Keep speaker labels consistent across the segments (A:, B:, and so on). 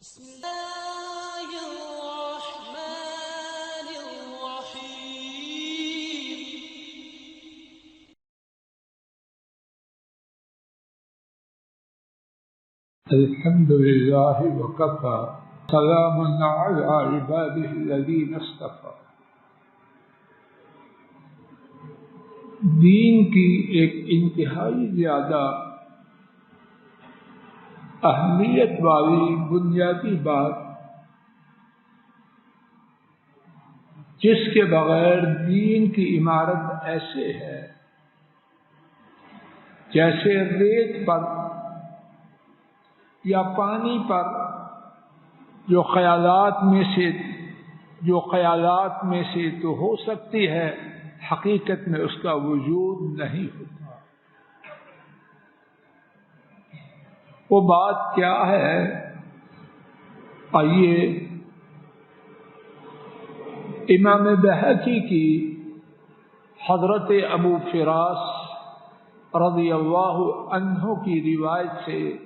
A: بسم الله الرحمن الرحيم.
B: الحمد لله وكفى سلام على عباده الذين اصطفى. دین کی ایک انتہائی زیادہ اہمیت والی بنیادی بات جس کے بغیر دین کی عمارت ایسے ہے جیسے ریت پر یا پانی پر جو خیالات میں سے تو ہو سکتی ہے، حقیقت میں اس کا وجود نہیں ہوتا۔ وہ بات کیا ہے؟ آئیے امام بہقی کی حضرت ابو فراس رضی اللہ عنہ کی روایت سے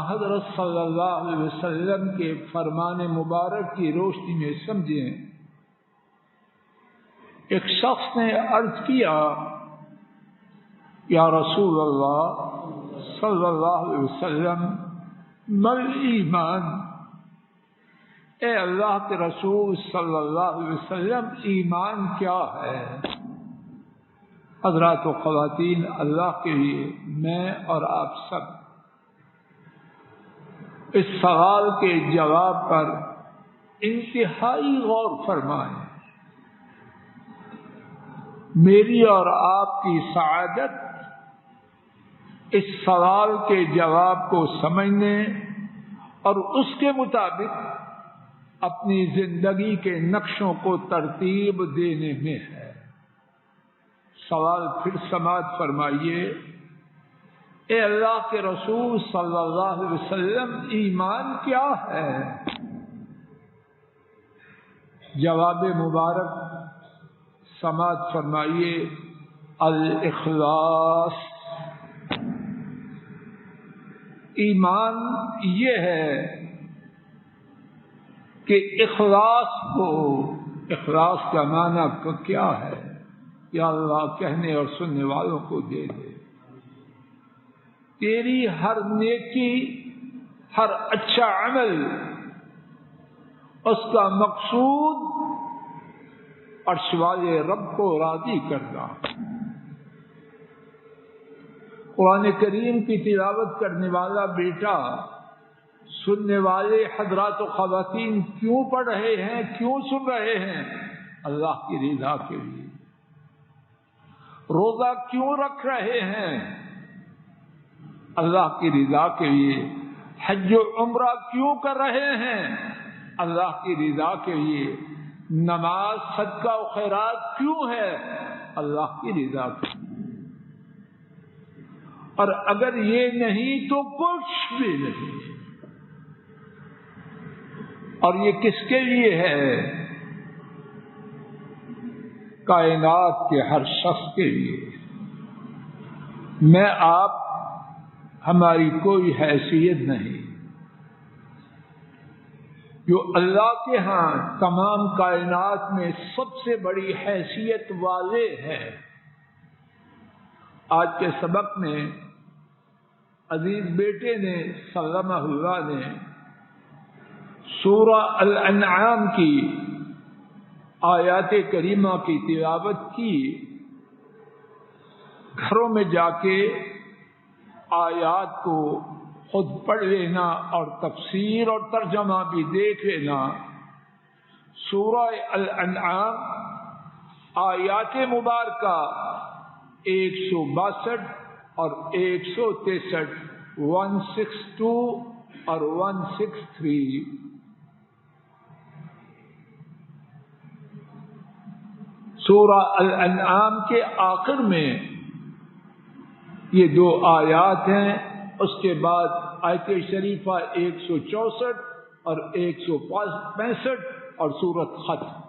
B: حضرت صلی اللہ علیہ وسلم کے فرمان مبارک کی روشنی میں سمجھیں۔ ایک شخص نے عرض کیا، یا رسول اللہ صلی اللہ علیہ وسلم، مل ایمان، اے اللہ کے رسول صلی اللہ علیہ وسلم، ایمان کیا ہے؟ حضرات و خواتین، اللہ کے لیے میں اور آپ سب اس سوال کے جواب پر انتہائی غور فرمائیں۔ میری اور آپ کی سعادت اس سوال کے جواب کو سمجھنے اور اس کے مطابق اپنی زندگی کے نقشوں کو ترتیب دینے میں ہے۔ سوال پھر سماعت فرمائیے، اے اللہ کے رسول صلی اللہ علیہ وسلم، ایمان کیا ہے؟ جواب مبارک سماعت فرمائیے، الاخلاص۔ ایمان یہ ہے کہ اخلاص کا معنی کیا ہے؟ یا اللہ کہنے اور سننے والوں کو دے دے۔ تیری ہر نیکی، ہر اچھا عمل، اس کا مقصود عرش والے رب کو راضی کرنا۔ قرآن کریم کی تلاوت کرنے والا بیٹا، سننے والے حضرات و خواتین کیوں پڑھ رہے ہیں، کیوں سن رہے ہیں؟ اللہ کی رضا کے لیے۔ روزہ کیوں رکھ رہے ہیں؟ اللہ کی رضا کے لیے۔ حج و عمرہ کیوں کر رہے ہیں؟ اللہ کی رضا کے لیے۔ نماز، صدقہ و خیرات کیوں ہے؟ اللہ کی رضا کے لیے۔ اور اگر یہ نہیں تو کچھ بھی نہیں۔ اور یہ کس کے لیے ہے؟ کائنات کے ہر شخص کے لیے۔ میں آپ، ہماری کوئی حیثیت نہیں۔ جو اللہ کے ہاں تمام کائنات میں سب سے بڑی حیثیت والے ہیں۔ آج کے سبق میں عزیز بیٹے نے سلمہ اللہ نے سورہ الانعام کی آیات کریمہ کی تلاوت کی۔ گھروں میں جا کے آیات کو خود پڑھ لینا اور تفسیر اور ترجمہ بھی دیکھ لینا۔ سورہ الانعام آیات مبارکہ 162 اور 163، 162 اور 163۔ سورہ الانعام کے آخر میں یہ دو آیات ہیں، اس کے بعد آیت شریفہ 164 اور 165 اور سورۃ ختم۔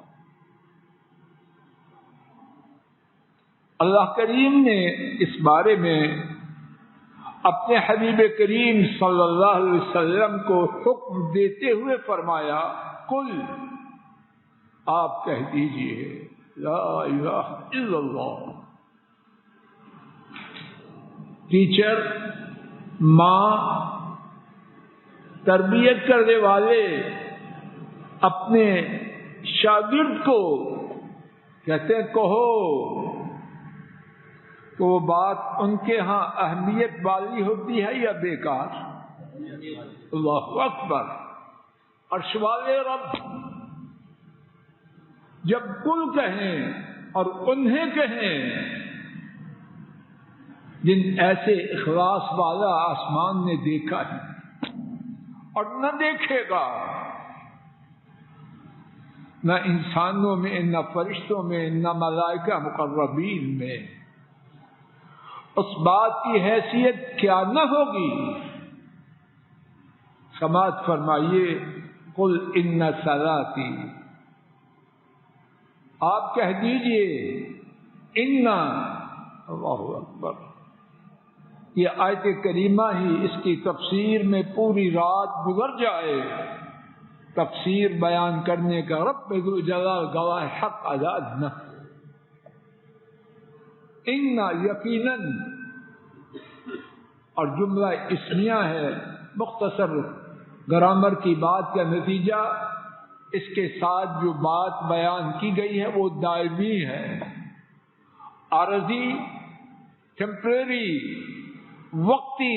B: اللہ کریم نے اس بارے میں اپنے حبیب کریم صلی اللہ علیہ وسلم کو حکم دیتے ہوئے فرمایا قل آپ کہہ دیجئے لا الہ الا اللہ. ٹیچر، ماں، تربیت کرنے والے اپنے شاگرد کو کہتے ہیں کہو، تو وہ بات ان کے ہاں اہمیت والی ہوتی ہے یا بیکار؟ اللہ اکبر. عرش والے رب جب کل کہیں اور انہیں کہیں جن ایسے اخلاص والا آسمان نے دیکھا ہے اور نہ دیکھے گا، نہ انسانوں میں، نہ فرشتوں میں، نہ ملائکہ مقربین میں، اس بات کی حیثیت کیا نہ ہوگی. سماعت فرمائیے قل ان صلاتی، آپ کہہ دیجئے ان. اللہ اکبر. یہ آیت کریمہ ہی اس کی تفسیر میں پوری رات گزر جائے، تفسیر بیان کرنے کا رب ذو جلال گواہ حق آزاد نہ. ان یقیناً، اور جملہ اسمیہ ہے، مختصر گرامر کی بات کا نتیجہ. اس کے ساتھ جو بات بیان کی گئی ہے وہ دائمی ہے، عارضی، ٹیمپریری، وقتی،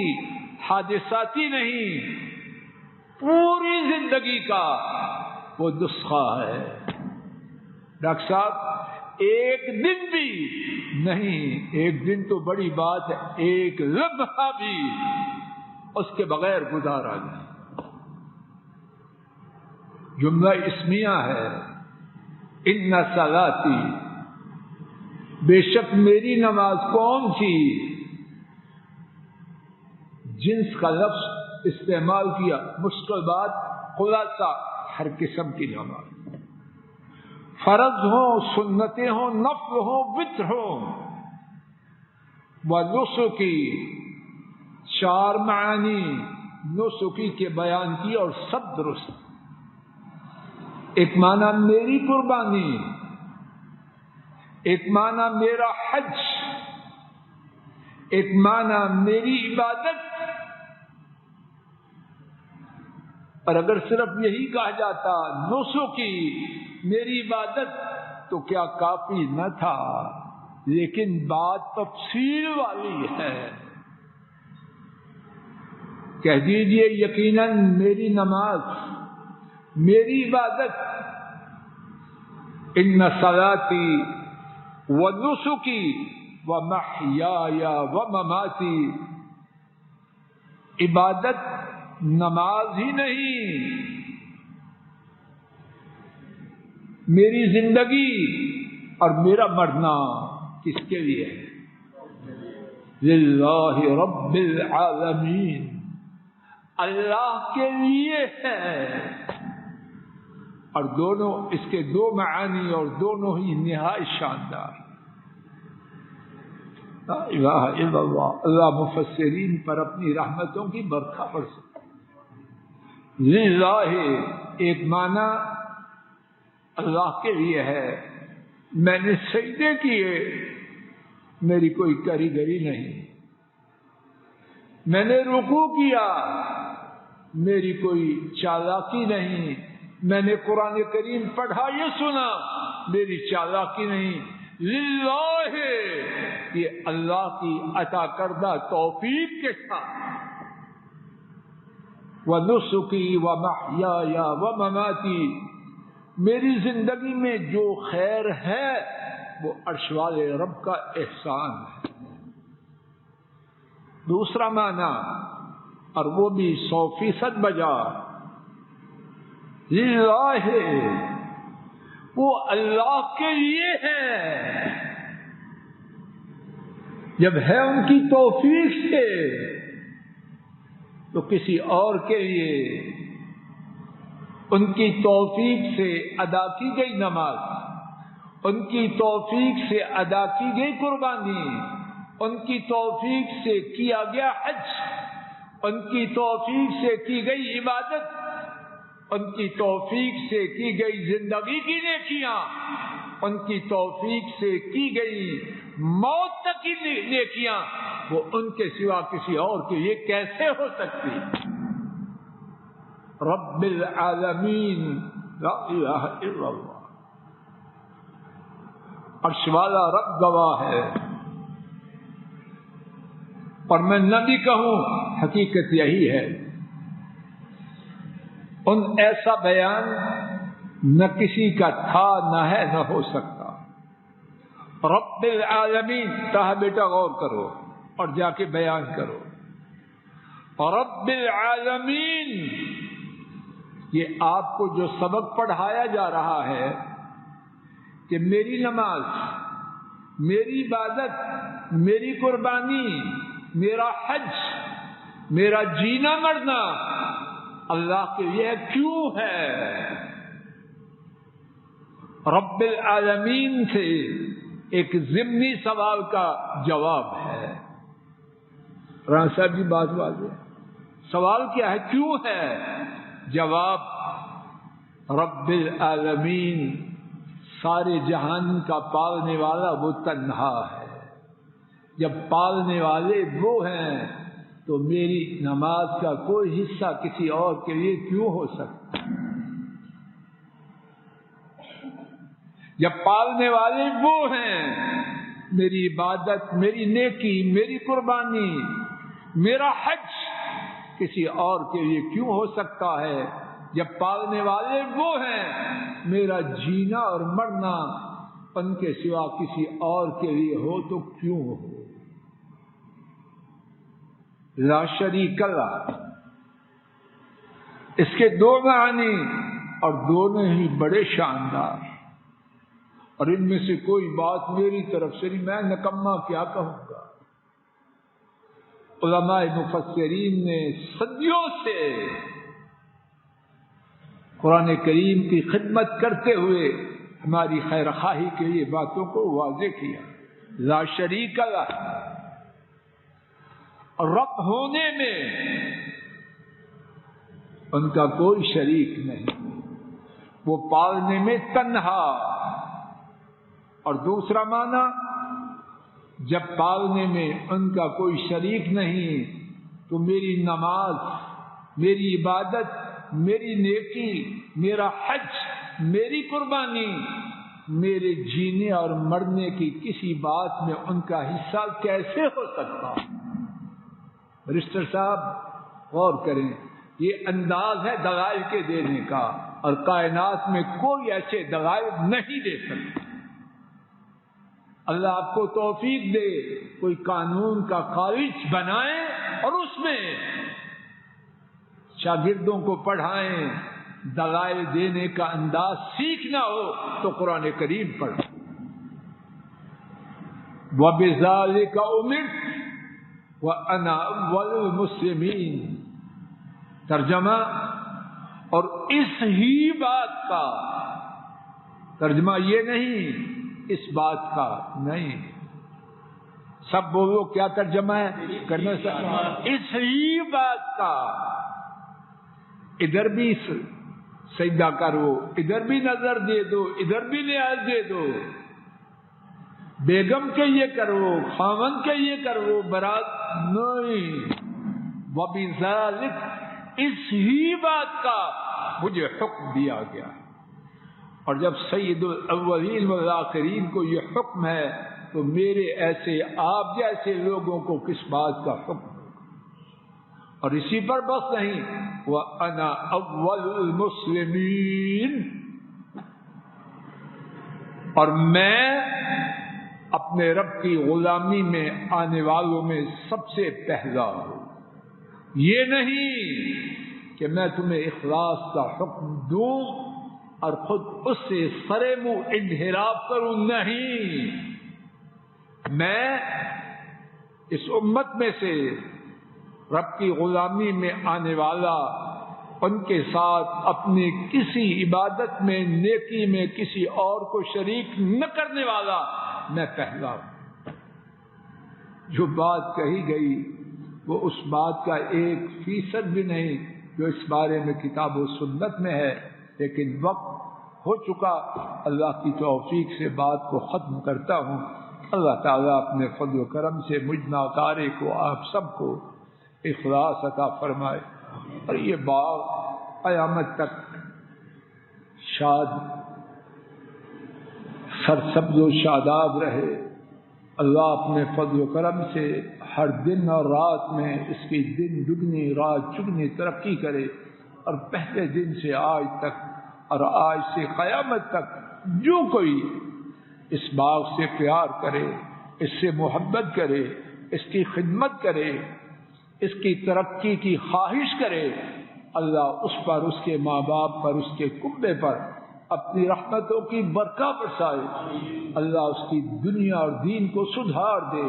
B: حادثاتی نہیں، پوری زندگی کا وہ نسخہ ہے. ڈاکٹر صاحب ایک دن بھی نہیں، ایک دن تو بڑی بات ہے، ایک لمحہ بھی اس کے بغیر گزارا نہیں. جملہ اسمیہ ہے ان صلاتی، بے شک میری نماز. کون سی؟ جنس کا لفظ استعمال کیا، مشکل بات، خلاصہ ہر قسم کی نماز، فرض ہو، سنتیں ہوں، نفل ہو، وتر ہو. ونسکی، چار معانی نسکی کے بیان کی اور سب درست. ایک معنی میری قربانی، ایک معنی میرا حج، ایک معنی میری عبادت. اور اگر صرف یہی کہا جاتا نسکی میری عبادت تو کیا کافی نہ تھا، لیکن بات تفصیل والی ہے. کہہ دیجئے یقیناً میری نماز، میری عبادت، ان صلاتی و نسکی و محیای و مماتی. عبادت نماز ہی نہیں، میری زندگی اور میرا مرنا کس کے لیے ہے؟ للہ رب العالمین، اللہ کے لیے ہے. اور دونوں، اس کے دو معانی اور دونوں ہی نہایت شاندار. لا الہ الا اللہ. اللہ مفسرین پر اپنی رحمتوں کی برکھا برسے. للہ ایک معنی اللہ کے لیے ہے، میں نے سجدے کیے، میری کوئی کاریگری نہیں. میں نے رکوع کیا، میری کوئی چالاکی نہیں. میں نے قرآن کریم پڑھا، یہ سنا، میری چالاکی نہیں. للہ، یہ اللہ کی عطا کردہ توفیق کے ساتھ. وَنُسُكِي وَمَحْيَايَ وَمَمَاتِي، میری زندگی میں جو خیر ہے وہ عرش والے رب کا احسان ہے. دوسرا معنی، اور وہ بھی 100% بجا، للہ، وہ اللہ کے لیے ہے. جب ہے ان کی توفیق سے تو کسی اور کے لیے. ان کی توفیق سے ادا کی گئی نماز، ان کی توفیق سے ادا کی گئی قربانی، ان کی توفیق سے کیا گیا حج، ان کی توفیق سے کی گئی عبادت، ان کی توفیق سے کی گئی زندگی کی نیکیاں، ان کی توفیق سے کی گئی موت تک کی نیکیاں، وہ ان کے سوا کسی اور کے لیے کیسے ہو سکتی؟ رب العالمین لا الہ الا اللہ، عرش والا رب گواہ ہے، اور میں نہ بھی کہوں، حقیقت یہی ہے۔ ان ایسا بیان نہ کسی کا تھا، نہ ہے، نہ ہو سکتا۔ رب العالمین، کہا بیٹا غور کرو اور جا کے بیان کرو۔ رب العالمین، یہ آپ کو جو سبق پڑھایا جا رہا ہے کہ میری نماز، میری عبادت، میری قربانی، میرا حج، میرا جینا مرنا اللہ کے لیے کیوں ہے؟ رب العالمین سے ایک ضمنی سوال کا جواب ہے۔ رانا صاحب جی بات واضح ہے، سوال کیا ہے؟ کیوں ہے؟ جواب، رب العالمین سارے جہان کا پالنے والا وہ تنہا ہے۔ جب پالنے والے وہ ہیں تو میری نماز کا کوئی حصہ کسی اور کے لیے کیوں ہو سکتا؟ جب پالنے والے وہ ہیں، میری عبادت، میری نیکی، میری قربانی، میرا حج کسی اور کے لیے کیوں ہو سکتا ہے؟ جب پالنے والے وہ ہیں، میرا جینا اور مرنا ان کے سوا کسی اور کے لیے ہو تو کیوں ہو؟ لا شریک اللہ، اس کے دو معنی اور دونوں ہی بڑے شاندار، اور ان میں سے کوئی بات میری طرف سے نہیں، میں نکما کیا کہوں گا۔ علماء مفسرین نے صدیوں سے قرآن کریم کی خدمت کرتے ہوئے ہماری خیر خواہی کے لیے باتوں کو واضح کیا۔ لا شریک اللہ، رب ہونے میں ان کا کوئی شریک نہیں، وہ پالنے میں تنہا۔ اور دوسرا معنی، جب پالنے میں ان کا کوئی شریک نہیں تو میری نماز، میری عبادت، میری نیکی، میرا حج، میری قربانی، میرے جینے اور مرنے کی کسی بات میں ان کا حصہ کیسے ہو سکتا؟ رشتہ صاحب غور کریں، یہ انداز ہے دلائل کے دینے کا، اور کائنات میں کوئی ایسے دلائل نہیں دے سکتا۔ اللہ آپ کو توفیق دے، کوئی قانون کا کالج بنائیں اور اس میں شاگردوں کو پڑھائیں، دلائل دینے کا انداز سیکھنا ہو تو قرآن کریم پڑھیں۔ وَبِذَلِكَ أُمِرْتُ وَأَنَا أَوَّلُ الْمُسْلِمِينَ، ترجمہ، اور اس ہی بات کا ترجمہ یہ نہیں، اس بات کا نہیں، سب بولو کیا ترجمہ ہے کرنے سے، اس ہی بات کا، ادھر بھی سجدہ کرو، ادھر بھی نظر دے دو، ادھر بھی نیاز دے دو، بیگم کے یہ کرو، خاوند کے یہ کرو، برات نہیں۔ وَبِذَلِكَ، اس ہی بات کا مجھے حکم دیا گیا۔ اور جب سید الاولین والآخرین کو یہ حکم ہے تو میرے ایسے آپ جیسے لوگوں کو کس بات کا حکم؟ اور اسی پر بس نہیں، وَأَنَا أَوَّلُ الْمُسْلِمِينَ، اور میں اپنے رب کی غلامی میں آنے والوں میں سب سے پہلا ہوں۔ یہ نہیں کہ میں تمہیں اخلاص کا حکم دوں اور خود اس سے سرے منہ انحراف کروں، نہیں، میں اس امت میں سے رب کی غلامی میں آنے والا، ان کے ساتھ اپنی کسی عبادت میں، نیکی میں کسی اور کو شریک نہ کرنے والا میں پہلا ہوں۔ جو بات کہی گئی وہ اس بات کا 1% بھی نہیں جو اس بارے میں کتاب و سنت میں ہے، لیکن وقت ہو چکا، اللہ کی توفیق سے بات کو ختم کرتا ہوں۔ اللہ تعالیٰ اپنے فضل و کرم سے مجھ ناکارے کو، آپ سب کو اخلاص عطا فرمائے، اور یہ باغ قیامت تک شاد سرسبز و شاداب رہے۔ اللہ اپنے فضل و کرم سے ہر دن اور رات میں اس کی دن دگنی رات چگنی ترقی کرے، اور پہلے دن سے آج تک اور آج سے قیامت تک جو کوئی اس باغ سے پیار کرے، اس سے محبت کرے، اس کی خدمت کرے، اس کی ترقی کی خواہش کرے، اللہ اس پر، اس کے ماں باپ پر، اس کے کنبے پر اپنی رحمتوں کی برکہ برسائے۔ اللہ اس کی دنیا اور دین کو سدھار دے،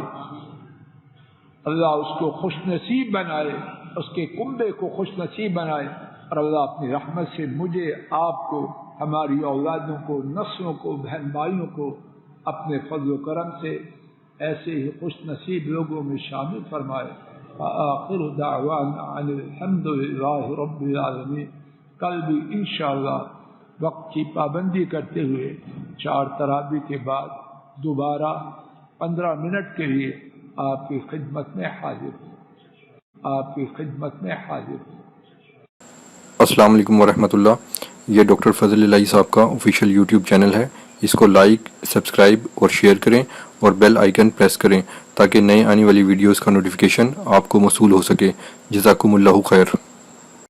B: اللہ اس کو خوش نصیب بنائے، اس کے کنبے کو خوش نصیب بنائے، اور اللہ اپنی رحمت سے مجھے، آپ کو، ہماری اولادوں کو، نسلوں کو، بہن بھائیوں کو اپنے فضل و کرم سے ایسے ہی خوش نصیب لوگوں میں شامل فرمائے۔ آخر دعوانا عن الحمد للہ رب العالمین۔ کل بھی انشاءاللہ وقت کی پابندی کرتے ہوئے 4 تراویح کے بعد دوبارہ 15 منٹ کے لیے آپ کی خدمت میں حاضر ہوں، آپ کی خدمت میں حاضر ہوں۔
C: السلام علیکم ورحمۃ اللہ۔ یہ ڈاکٹر فضل الہی صاحب کا آفیشیل یوٹیوب چینل ہے، اس کو لائک، سبسکرائب اور شیئر کریں، اور بیل آئیکن پریس کریں تاکہ نئے آنے والی ویڈیوز کا نوٹیفیکیشن آپ کو موصول ہو سکے۔ جزاکم اللہ خیر۔